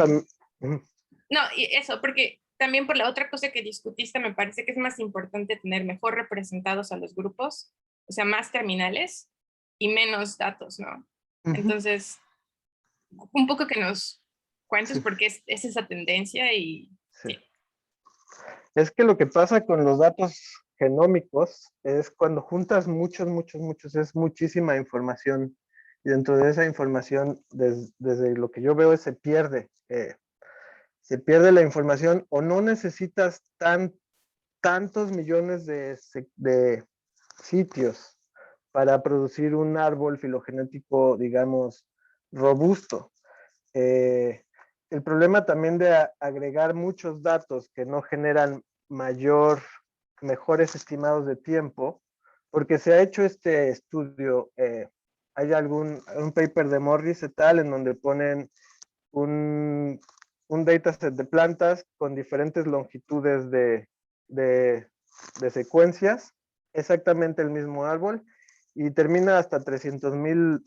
No, y eso, porque también por la otra cosa que discutiste, me parece que es más importante tener mejor representados a los grupos, o sea, más terminales y menos datos, ¿no? Entonces, un poco que nos cuentes Sí. por qué es esa tendencia y Sí. Es que lo que pasa con los datos genómicos es cuando juntas muchos, es muchísima información. Y dentro de esa información, desde lo que yo veo, se pierde. Se pierde la información o no necesitas tantos millones de sitios para producir un árbol filogenético, digamos, robusto. El problema también de agregar muchos datos que no generan mejores estimados de tiempo, porque se ha hecho este estudio, hay un paper de Morris et al. En donde ponen un dataset de plantas con diferentes longitudes de secuencias, exactamente el mismo árbol, y termina hasta 300,000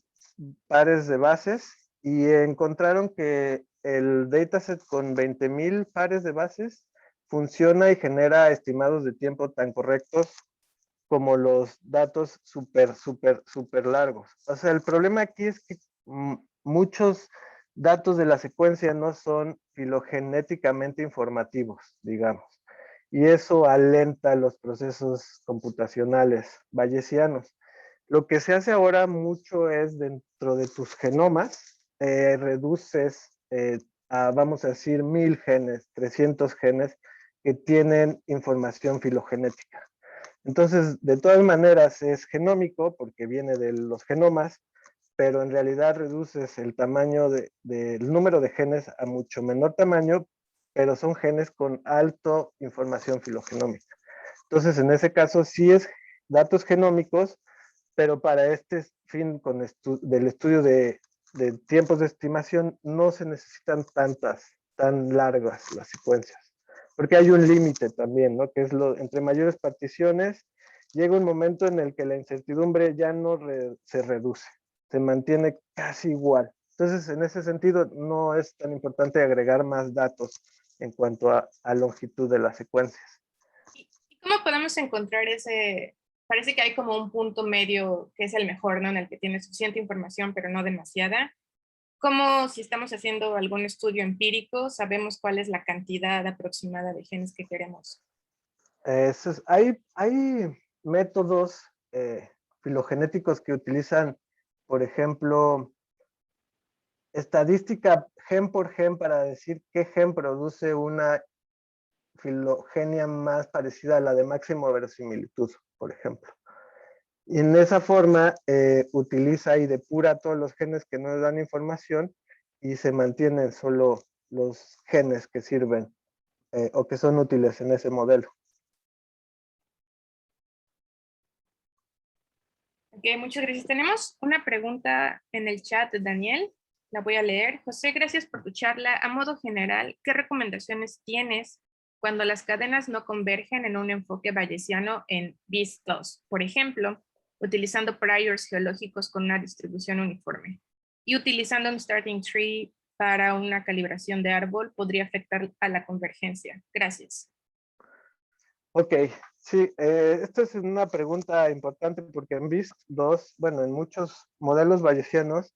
pares de bases, y encontraron que el dataset con 20,000 pares de bases funciona y genera estimados de tiempo tan correctos como los datos súper largos. O sea, el problema aquí es que muchos datos de la secuencia no son filogenéticamente informativos, digamos. Y eso alenta los procesos computacionales bayesianos. Lo que se hace ahora mucho es dentro de tus genomas, reduces vamos a decir, 1000 genes, 300 genes que tienen información filogenética. Entonces, de todas maneras, es genómico porque viene de los genomas, pero en realidad reduces el tamaño del número de genes a mucho menor tamaño, pero son genes con alta información filogenómica. Entonces, en ese caso, sí es datos genómicos, pero para este fin del estudio de tiempos de estimación no se necesitan tan largas las secuencias, porque hay un límite también, ¿no? Que es entre mayores particiones, llega un momento en el que la incertidumbre ya no se reduce, se mantiene casi igual. Entonces, en ese sentido, no es tan importante agregar más datos en cuanto a longitud de las secuencias. ¿Y cómo podemos encontrar ese? Parece que hay como un punto medio que es el mejor, ¿no? En el que tiene suficiente información, pero no demasiada. ¿Cómo, si estamos haciendo algún estudio empírico, sabemos cuál es la cantidad aproximada de genes que queremos? Hay métodos filogenéticos que utilizan, por ejemplo, estadística gen por gen para decir qué gen produce una filogenia más parecida a la de máxima verosimilitud, por ejemplo. Y en esa forma utiliza y depura todos los genes que no dan información y se mantienen solo los genes que sirven o que son útiles en ese modelo. Ok, muchas gracias. Tenemos una pregunta en el chat de Daniel. La voy a leer. José, gracias por tu charla. A modo general, ¿qué recomendaciones tienes cuando las cadenas no convergen en un enfoque bayesiano en BIS2? Por ejemplo, utilizando priors geológicos con una distribución uniforme y utilizando un starting tree para una calibración de árbol podría afectar a la convergencia. Gracias. Ok, sí, esta es una pregunta importante porque en BIS2, bueno, en muchos modelos bayesianos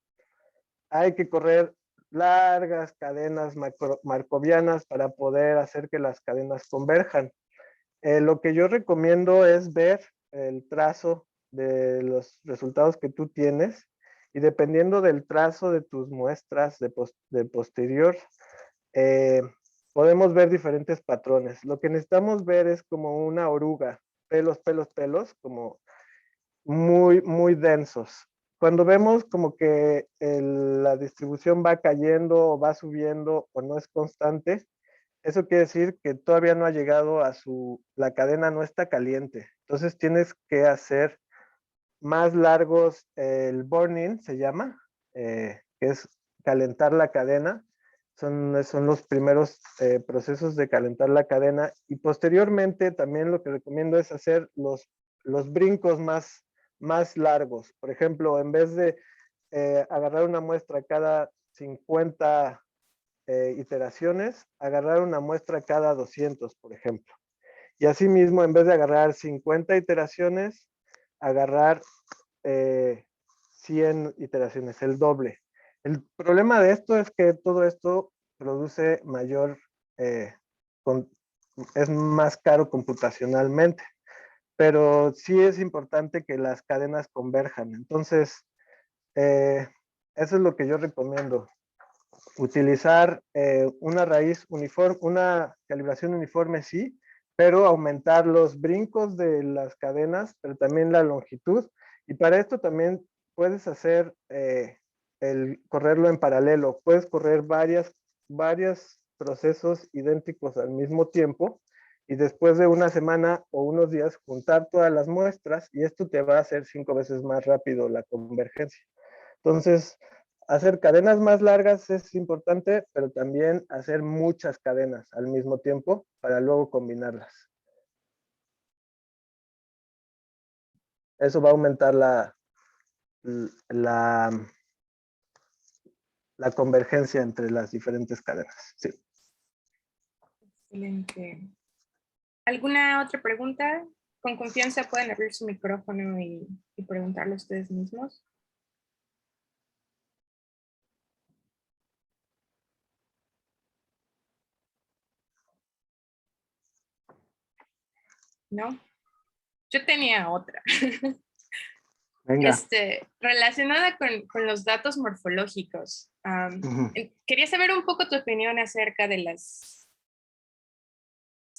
hay que correr largas cadenas markovianas para poder hacer que las cadenas converjan. Lo que yo recomiendo es ver el trazo de los resultados que tú tienes y dependiendo del trazo de tus muestras de posterior, podemos ver diferentes patrones. Lo que necesitamos ver es como una oruga, pelos, como muy densos. Cuando vemos como que la distribución va cayendo o va subiendo o no es constante, eso quiere decir que todavía no ha llegado la cadena no está caliente. Entonces tienes que hacer más largos, el burn-in se llama, que es calentar la cadena. Son los primeros procesos de calentar la cadena y posteriormente también lo que recomiendo es hacer los brincos más largos. Por ejemplo, en vez de agarrar una muestra cada 50 iteraciones, agarrar una muestra cada 200, por ejemplo. Y asimismo, en vez de agarrar 50 iteraciones, agarrar 100 iteraciones, el doble. El problema de esto es que todo esto produce mayor, con, es más caro computacionalmente, pero sí es importante que las cadenas converjan. Entonces, eso es lo que yo recomiendo. Utilizar una raíz uniforme, una calibración uniforme, sí, pero aumentar los brincos de las cadenas, pero también la longitud. Y para esto también puedes hacer el correrlo en paralelo. Puedes correr varios procesos idénticos al mismo tiempo y después de una semana o unos días juntar todas las muestras y esto te va a hacer 5 veces más rápido la convergencia. Entonces, hacer cadenas más largas es importante, pero también hacer muchas cadenas al mismo tiempo para luego combinarlas. Eso va a aumentar la, la convergencia entre las diferentes cadenas. Sí. Excelente. ¿Alguna otra pregunta? Con confianza pueden abrir su micrófono y preguntarlo ustedes mismos. ¿No? Yo tenía otra. Venga. Relacionada con los datos morfológicos. Quería saber un poco tu opinión acerca de las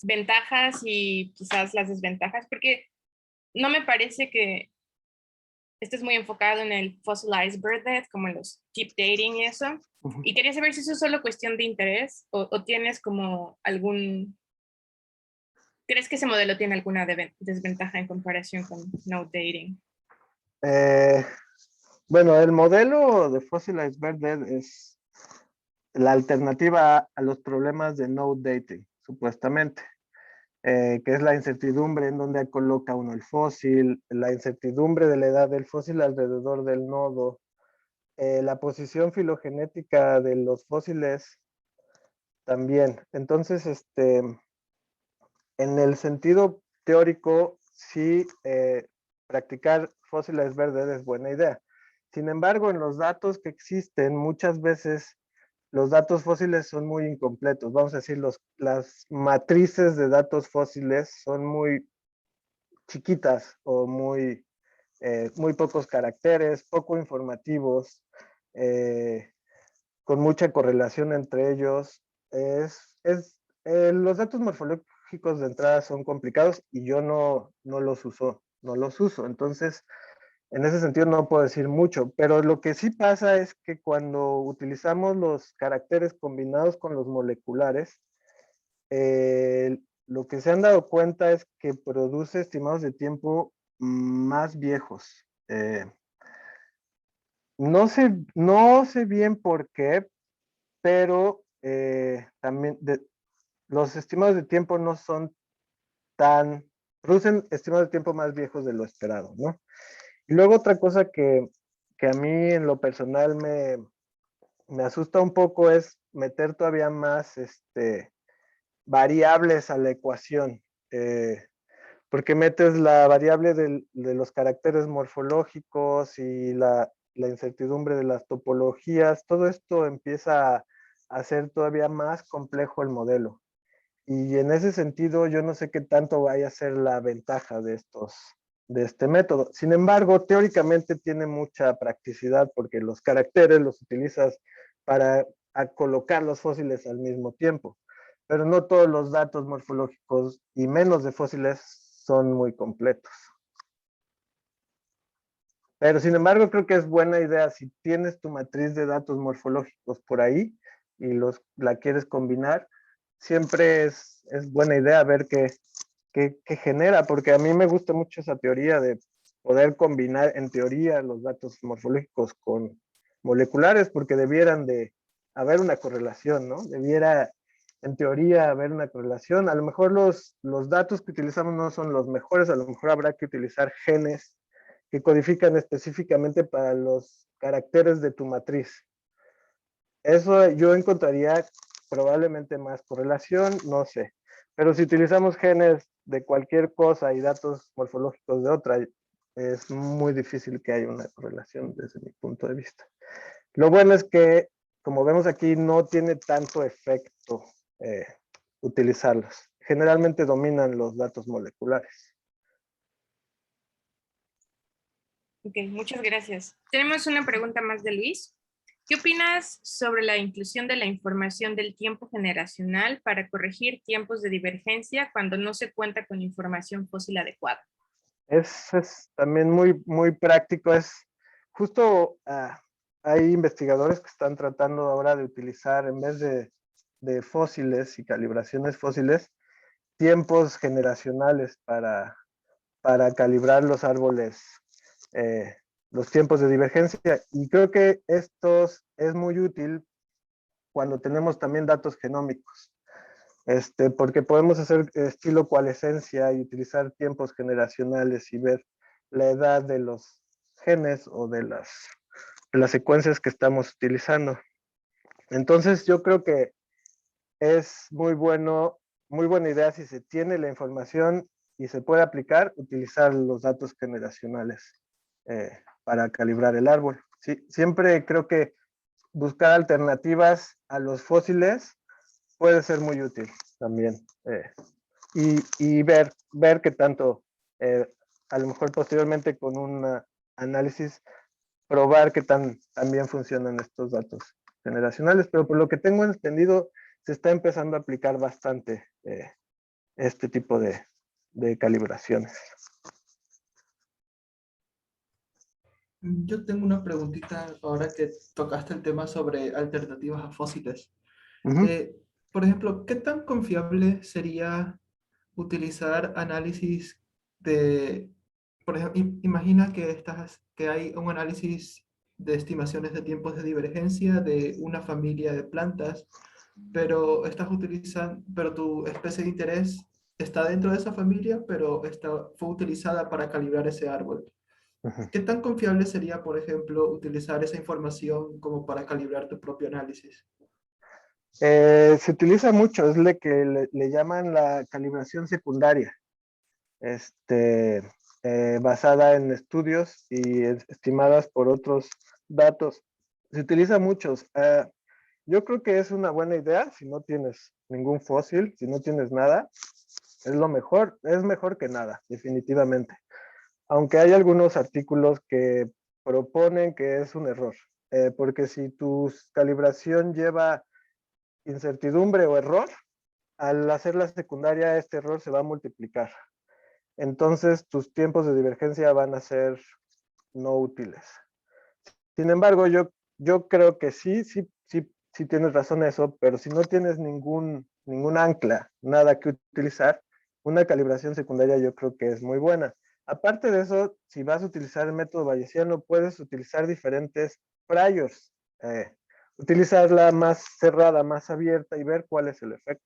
ventajas y quizás las desventajas, porque no me parece que estés muy enfocado en el fossilized bird death, como en los keep dating y eso. Y quería saber si eso es solo cuestión de interés o tienes como algún... ¿Crees que ese modelo tiene alguna desventaja en comparación con no dating? Bueno, el modelo de Fossilized Bird Death es la alternativa a los problemas de no dating, supuestamente. Que es la incertidumbre en donde coloca uno el fósil, la incertidumbre de la edad del fósil alrededor del nodo, la posición filogenética de los fósiles también. Entonces, en el sentido teórico, sí, practicar fósiles verdes es buena idea. Sin embargo, en los datos que existen, muchas veces los datos fósiles son muy incompletos. Vamos a decir, las matrices de datos fósiles son muy chiquitas o muy pocos caracteres, poco informativos, con mucha correlación entre ellos. Los datos morfológicos de entrada son complicados y yo no los uso. Entonces, en ese sentido no puedo decir mucho, pero lo que sí pasa es que cuando utilizamos los caracteres combinados con los moleculares, lo que se han dado cuenta es que produce estimados de tiempo más viejos. No sé bien por qué, pero también los estimados de tiempo no son producen estimados de tiempo más viejos de lo esperado, ¿no? Y luego otra cosa que a mí en lo personal me asusta un poco es meter todavía más variables a la ecuación, porque metes la variable de los caracteres morfológicos y la incertidumbre de las topologías, todo esto empieza a hacer todavía más complejo el modelo. Y en ese sentido, yo no sé qué tanto vaya a ser la ventaja de este método. Sin embargo, teóricamente tiene mucha practicidad porque los caracteres los utilizas para colocar los fósiles al mismo tiempo. Pero no todos los datos morfológicos y menos de fósiles son muy completos. Pero sin embargo, creo que es buena idea si tienes tu matriz de datos morfológicos por ahí y la quieres combinar, siempre es buena idea ver qué genera, porque a mí me gusta mucho esa teoría de poder combinar en teoría los datos morfológicos con moleculares, porque debieran de haber una correlación, ¿no? Debiera en teoría haber una correlación. A lo mejor los datos que utilizamos no son los mejores, a lo mejor habrá que utilizar genes que codifican específicamente para los caracteres de tu matriz. Eso yo encontraría probablemente más correlación, no sé. Pero si utilizamos genes de cualquier cosa y datos morfológicos de otra, es muy difícil que haya una correlación desde mi punto de vista. Lo bueno es que, como vemos aquí, no tiene tanto efecto utilizarlos. Generalmente dominan los datos moleculares. Ok, muchas gracias. Tenemos una pregunta más de Luis. ¿Qué opinas sobre la inclusión de la información del tiempo generacional para corregir tiempos de divergencia cuando no se cuenta con información fósil adecuada? Es también muy práctico. Es justo, hay investigadores que están tratando ahora de utilizar, en vez de fósiles y calibraciones fósiles, tiempos generacionales para calibrar los árboles, eh, los tiempos de divergencia. Y creo que esto es muy útil cuando tenemos también datos genómicos, porque podemos hacer estilo coalescencia y utilizar tiempos generacionales y ver la edad de los genes o de las secuencias que estamos utilizando. Entonces yo creo que es muy buena idea, si se tiene la información y se puede aplicar, utilizar los datos generacionales para calibrar el árbol. Sí, siempre creo que buscar alternativas a los fósiles puede ser muy útil también. Y ver qué tanto, a lo mejor posteriormente con un análisis, probar qué también funcionan estos datos generacionales, pero por lo que tengo entendido, se está empezando a aplicar bastante este tipo de calibraciones. Yo tengo una preguntita ahora que tocaste el tema sobre alternativas a fósiles. Uh -huh. Por ejemplo, ¿qué tan confiable sería utilizar análisis de, por ejemplo, imagina que hay un análisis de estimaciones de tiempos de divergencia de una familia de plantas, pero pero tu especie de interés está dentro de esa familia, pero fue utilizada para calibrar ese árbol. Uh -huh. ¿Qué tan confiable sería, por ejemplo, utilizar esa información como para calibrar tu propio análisis? Se utiliza mucho, es lo que le llaman la calibración secundaria, basada en estudios y estimadas por otros datos. Se utiliza muchos. Yo creo que es una buena idea si no tienes ningún fósil, si no tienes nada, es mejor que nada, definitivamente. Aunque hay algunos artículos que proponen que es un error, porque si tu calibración lleva incertidumbre o error, al hacer la secundaria este error se va a multiplicar. Entonces tus tiempos de divergencia van a ser no útiles. Sin embargo, yo creo que sí tienes razón eso, pero si no tienes ningún ancla, nada que utilizar, una calibración secundaria yo creo que es muy buena. Aparte de eso, si vas a utilizar el método bayesiano, puedes utilizar diferentes priors, utilizarla más cerrada, más abierta y ver cuál es el efecto.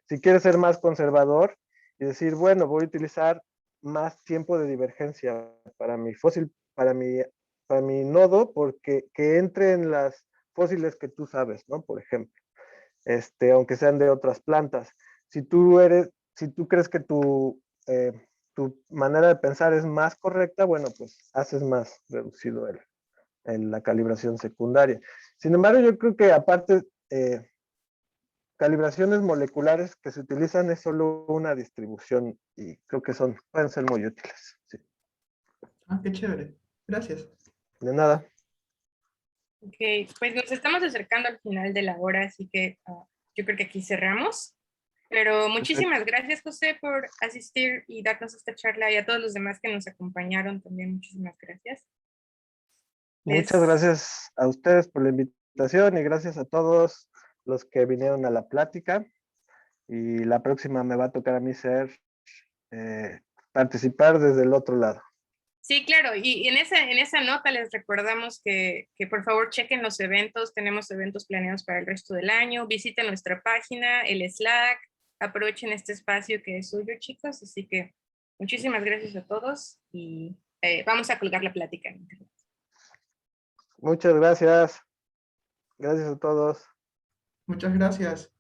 Si quieres ser más conservador y decir, bueno, voy a utilizar más tiempo de divergencia para mi fósil, para mi nodo, porque que entre en las fósiles que tú sabes, ¿no? Por ejemplo, aunque sean de otras plantas. Si tú crees que tu manera de pensar es más correcta, bueno, pues haces más reducido la calibración secundaria. Sin embargo, yo creo que aparte, calibraciones moleculares que se utilizan es solo una distribución y creo que pueden ser muy útiles. Sí. Ah, qué chévere. Gracias. De nada. Ok, pues nos estamos acercando al final de la hora, así que yo creo que aquí cerramos. Pero muchísimas gracias, José, por asistir y darnos esta charla, y a todos los demás que nos acompañaron también, muchísimas gracias. Muchas gracias a ustedes por la invitación y gracias a todos los que vinieron a la plática. Y la próxima me va a tocar a mí participar desde el otro lado. Sí, claro, y en esa nota les recordamos que por favor chequen los eventos, tenemos eventos planeados para el resto del año, visiten nuestra página, el Slack, aprovechen este espacio que es suyo, chicos, así que muchísimas gracias a todos y vamos a colgar la plática en internet. Muchas gracias. Gracias a todos. Muchas gracias.